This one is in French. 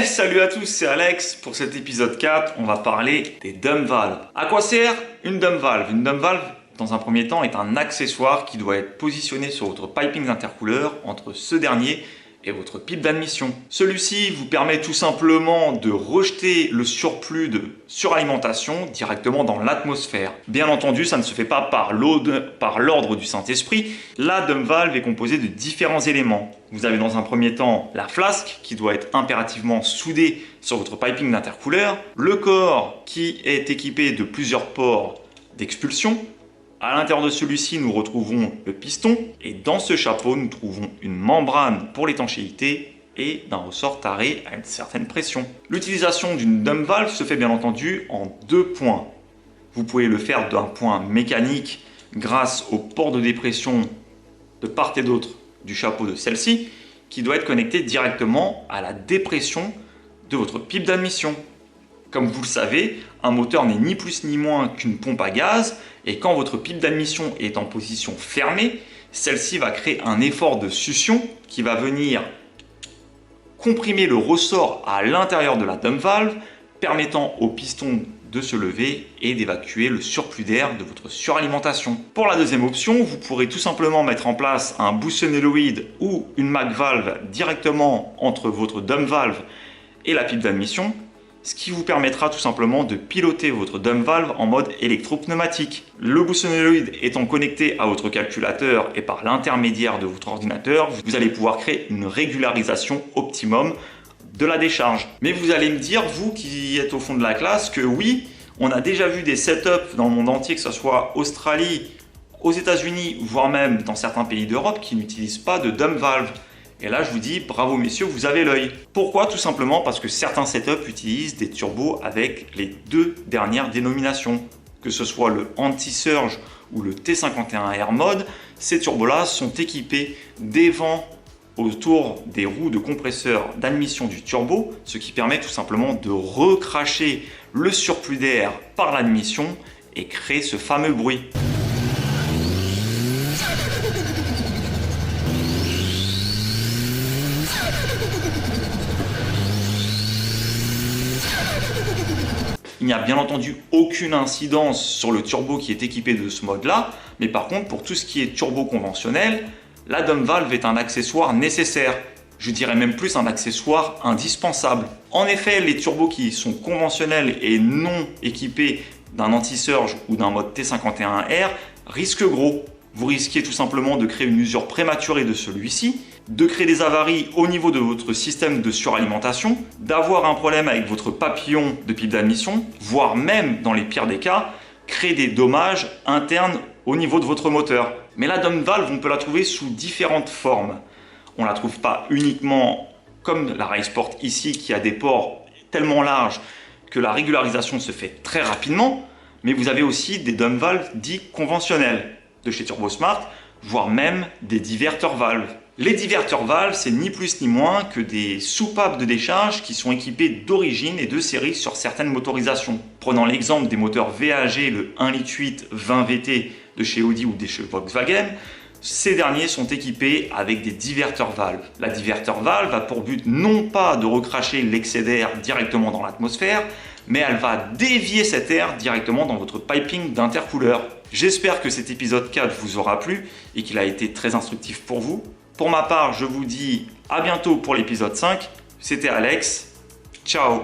Salut à tous, c'est Alex. Pour cet épisode 4, on va parler des dump valves. À quoi sert une dump valve? Une dump valve, dans un premier temps, est un accessoire qui doit être positionné sur votre piping d'intercooleur entre ce dernier et votre pipe d'admission. Celui-ci vous permet tout simplement de rejeter le surplus de suralimentation directement dans l'atmosphère. Bien entendu, ça ne se fait pas par l'ordre du Saint-Esprit. La dump valve est composée de différents éléments. Vous avez dans un premier temps la flasque qui doit être impérativement soudée sur votre piping d'intercooleur, le corps qui est équipé de plusieurs ports d'expulsion. À l'intérieur de celui-ci, nous retrouvons le piston et dans ce chapeau, nous trouvons une membrane pour l'étanchéité et d'un ressort taré à une certaine pression. L'utilisation d'une dump valve se fait bien entendu en deux points. Vous pouvez le faire d'un point mécanique grâce au port de dépression de part et d'autre du chapeau de celle-ci qui doit être connecté directement à la dépression de votre pipe d'admission. Comme vous le savez, un moteur n'est ni plus ni moins qu'une pompe à gaz et quand votre pipe d'admission est en position fermée, celle-ci va créer un effort de succion qui va venir comprimer le ressort à l'intérieur de la dump valve, permettant au piston de se lever et d'évacuer le surplus d'air de votre suralimentation. Pour la deuxième option, vous pourrez tout simplement mettre en place un boost-solenoid ou une mag valve directement entre votre dump valve et la pipe d'admission, ce qui vous permettra tout simplement de piloter votre dump valve en mode électropneumatique. Le boost-solenoid étant connecté à votre calculateur et par l'intermédiaire de votre ordinateur, vous allez pouvoir créer une régularisation optimum de la décharge. Mais vous allez me dire, vous qui êtes au fond de la classe, que oui, on a déjà vu des setups dans le monde entier, que ce soit Australie, aux États-Unis, voire même dans certains pays d'Europe qui n'utilisent pas de dump valve. Et là, je vous dis, bravo messieurs, vous avez l'œil. Pourquoi? Tout simplement parce que certains setups utilisent des turbos avec les deux dernières dénominations. Que ce soit le anti-surge ou le T51 Air Mode, ces turbos-là sont équipés d'évents autour des roues de compresseur d'admission du turbo, ce qui permet tout simplement de recracher le surplus d'air par l'admission et créer ce fameux bruit. Il n'y a bien entendu aucune incidence sur le turbo qui est équipé de ce mode-là, mais par contre pour tout ce qui est turbo conventionnel, la dump valve est un accessoire nécessaire. Je dirais même plus un accessoire indispensable. En effet, les turbos qui sont conventionnels et non équipés d'un anti-surge ou d'un mode T51R risquent gros. Vous risquez tout simplement de créer une usure prématurée de celui-ci, de créer des avaries au niveau de votre système de suralimentation, d'avoir un problème avec votre papillon de pipe d'admission, voire même, dans les pires des cas, créer des dommages internes au niveau de votre moteur. Mais la dump valve, on peut la trouver sous différentes formes. On ne la trouve pas uniquement comme la Raceport ici, qui a des ports tellement larges que la régularisation se fait très rapidement, mais vous avez aussi des dump valves dits conventionnels de chez TurboSmart, voire même des diverteurs valves. Les diverteurs valves, c'est ni plus ni moins que des soupapes de décharge qui sont équipées d'origine et de série sur certaines motorisations. Prenant l'exemple des moteurs VAG, le 1,8 litre 20 VT de chez Audi ou de chez Volkswagen, ces derniers sont équipés avec des diverteurs valves. La diverteur valve a pour but non pas de recracher l'excès d'air directement dans l'atmosphère, mais elle va dévier cet air directement dans votre piping d'intercooleur. J'espère que cet épisode 4 vous aura plu et qu'il a été très instructif pour vous. Pour ma part, je vous dis à bientôt pour l'épisode 5. C'était Alex. Ciao!